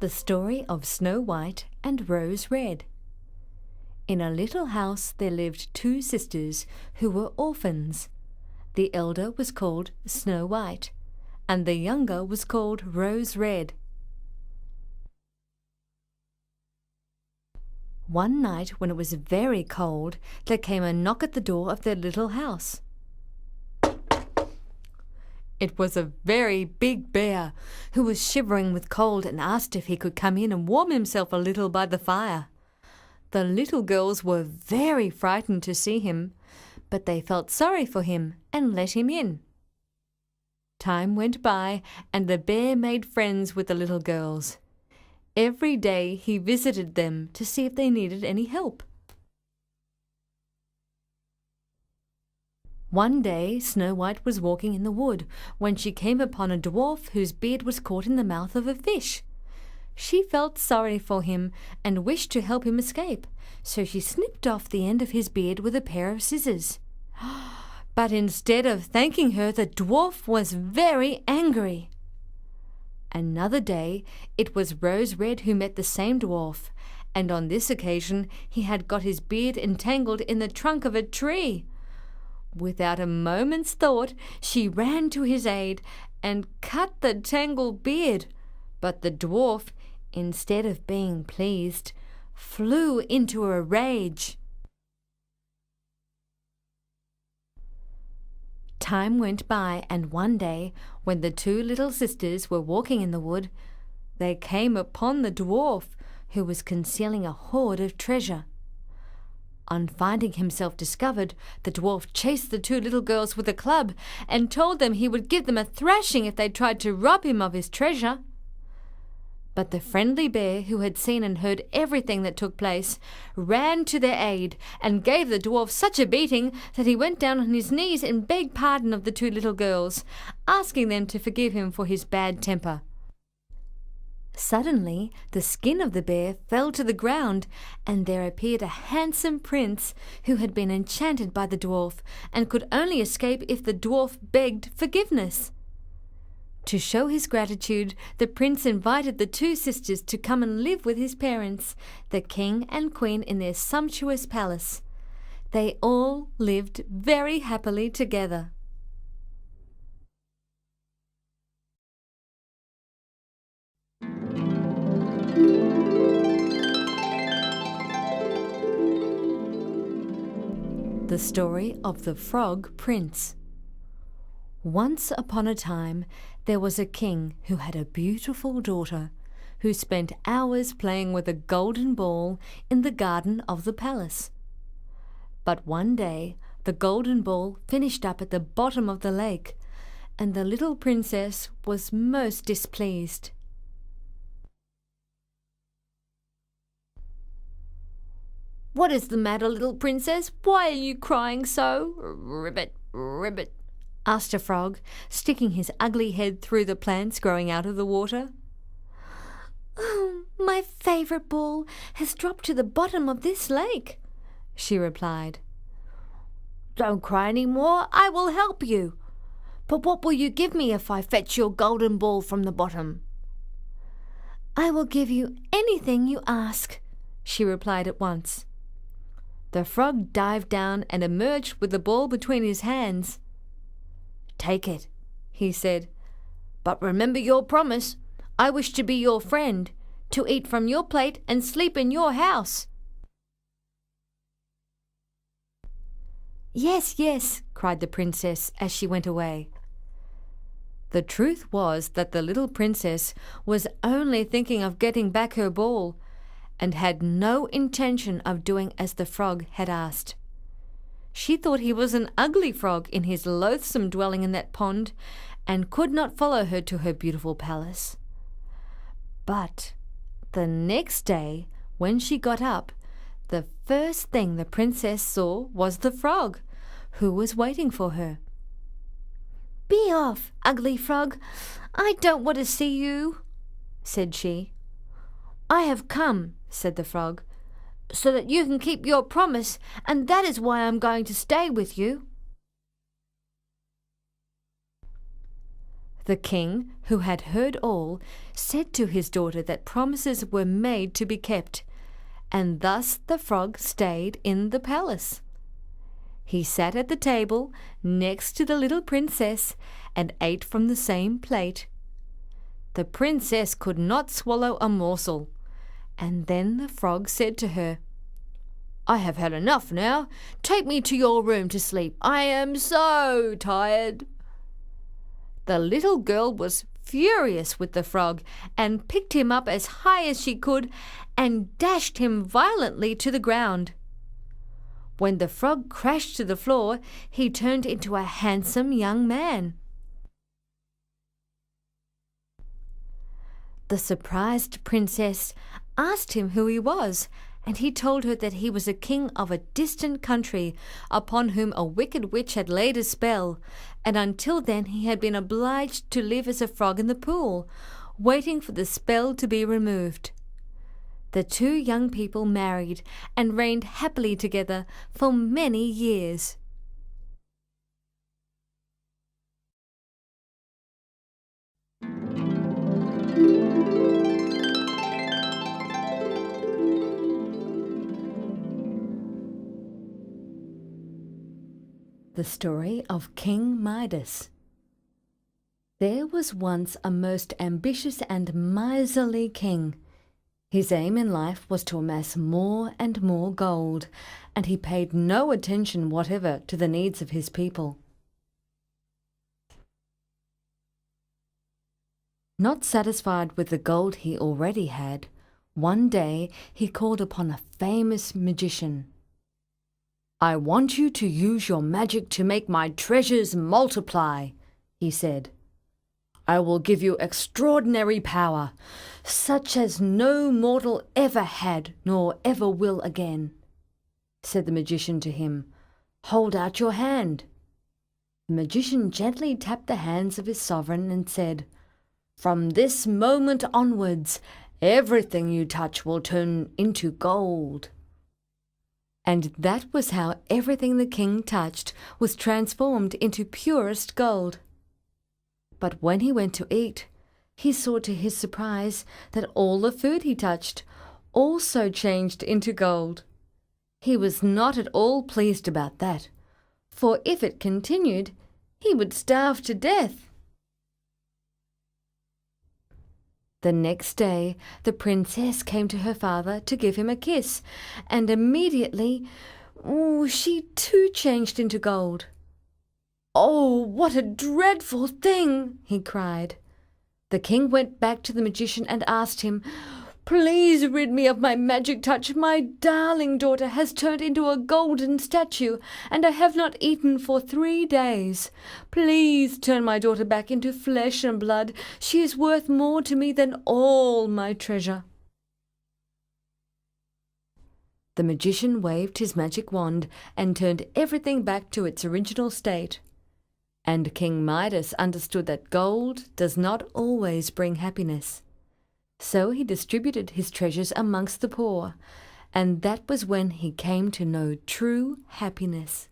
The story of Snow White and Rose Red. In a little house there lived two sisters who were orphans. The elder was called Snow White, and the younger was called Rose Red. One night when it was very cold, there came a knock at the door of their little house. It was a very big bear who was shivering with cold and asked if he could come in and warm himself a little by the fire. The little girls were very frightened to see him, but they felt sorry for him and let him in. Time went by and the bear made friends with the little girls. Every day he visited them to see if they needed any help. One day Snow White was walking in the wood when she came upon a dwarf whose beard was caught in the mouth of a fish. She felt sorry for him and wished to help him escape, so she snipped off the end of his beard with a pair of scissors. But instead of thanking her, the dwarf was very angry. Another day it was Rose Red who met the same dwarf, and on this occasion he had got his beard entangled in the trunk of a tree. Without a moment's thought, she ran to his aid and cut the tangled beard, but the dwarf, instead of being pleased, flew into a rage. Time went by, and one day, when the two little sisters were walking in the wood, they came upon the dwarf, who was concealing a hoard of treasure. On finding himself discovered, the dwarf chased the two little girls with a club and told them he would give them a thrashing if they tried to rob him of his treasure. But the friendly bear, who had seen and heard everything that took place, ran to their aid and gave the dwarf such a beating that he went down on his knees and begged pardon of the two little girls, asking them to forgive him for his bad temper. Suddenly the skin of the bear fell to the ground, and there appeared a handsome prince who had been enchanted by the dwarf and could only escape if the dwarf begged forgiveness. To show his gratitude, the prince invited the two sisters to come and live with his parents, the king and queen, in their sumptuous palace. They all lived very happily together. The story of the Frog Prince. Once upon a time, there was a king who had a beautiful daughter, who spent hours playing with a golden ball in the garden of the palace. But one day, the golden ball finished up at the bottom of the lake, and the little princess was most displeased. "What is the matter, little princess? Why are you crying so?" "Ribbit, ribbit," asked a frog, sticking his ugly head through the plants growing out of the water. "Oh, my favourite ball has dropped to the bottom of this lake," she replied. "Don't cry any more, I will help you. But what will you give me if I fetch your golden ball from the bottom?" "I will give you anything you ask," she replied at once. The frog dived down and emerged with the ball between his hands. "Take it," he said, "but remember your promise. I wish to be your friend, to eat from your plate and sleep in your house." "Yes, yes," cried the princess as she went away. The truth was that the little princess was only thinking of getting back her ball, and had no intention of doing as the frog had asked. She thought he was an ugly frog in his loathsome dwelling in that pond, and could not follow her to her beautiful palace. But the next day, when she got up, the first thing the princess saw was the frog, who was waiting for her. "Be off, ugly frog! I don't want to see you," said she. "I have come," said the frog, "so that you can keep your promise, and that is why I'm going to stay with you." The king, who had heard all, said to his daughter that promises were made to be kept, and thus the frog stayed in the palace. He sat at the table next to the little princess and ate from the same plate. The princess could not swallow a morsel, and then the frog said to her, "I have had enough now. Take me to your room to sleep. I am so tired." The little girl was furious with the frog and picked him up as high as she could and dashed him violently to the ground. When the frog crashed to the floor, he turned into a handsome young man. The surprised princess asked him who he was, and he told her that he was a king of a distant country upon whom a wicked witch had laid a spell, and until then he had been obliged to live as a frog in the pool, waiting for the spell to be removed. The two young people married and reigned happily together for many years. The story of King Midas. There was once a most ambitious and miserly king. His aim in life was to amass more and more gold, and he paid no attention whatever to the needs of his people. Not satisfied with the gold he already had, one day he called upon a famous magician. "I want you to use your magic to make my treasures multiply," he said. "I will give you extraordinary power, such as no mortal ever had nor ever will again." Said the magician to him, "Hold out your hand." The magician gently tapped the hands of his sovereign and said, "From this moment onwards, everything you touch will turn into gold." And that was how everything the king touched was transformed into purest gold. But when he went to eat, he saw to his surprise that all the food he touched also changed into gold. He was not at all pleased about that, for if it continued, he would starve to death. The next day, the princess came to her father to give him a kiss, and immediately, she too changed into gold. "Oh, what a dreadful thing!" he cried. The king went back to the magician and asked him, "Please rid me of my magic touch. My darling daughter has turned into a golden statue, and I have not eaten for 3 days. Please turn my daughter back into flesh and blood. She is worth more to me than all my treasure." The magician waved his magic wand and turned everything back to its original state. And King Midas understood that gold does not always bring happiness. So he distributed his treasures amongst the poor, and that was when he came to know true happiness.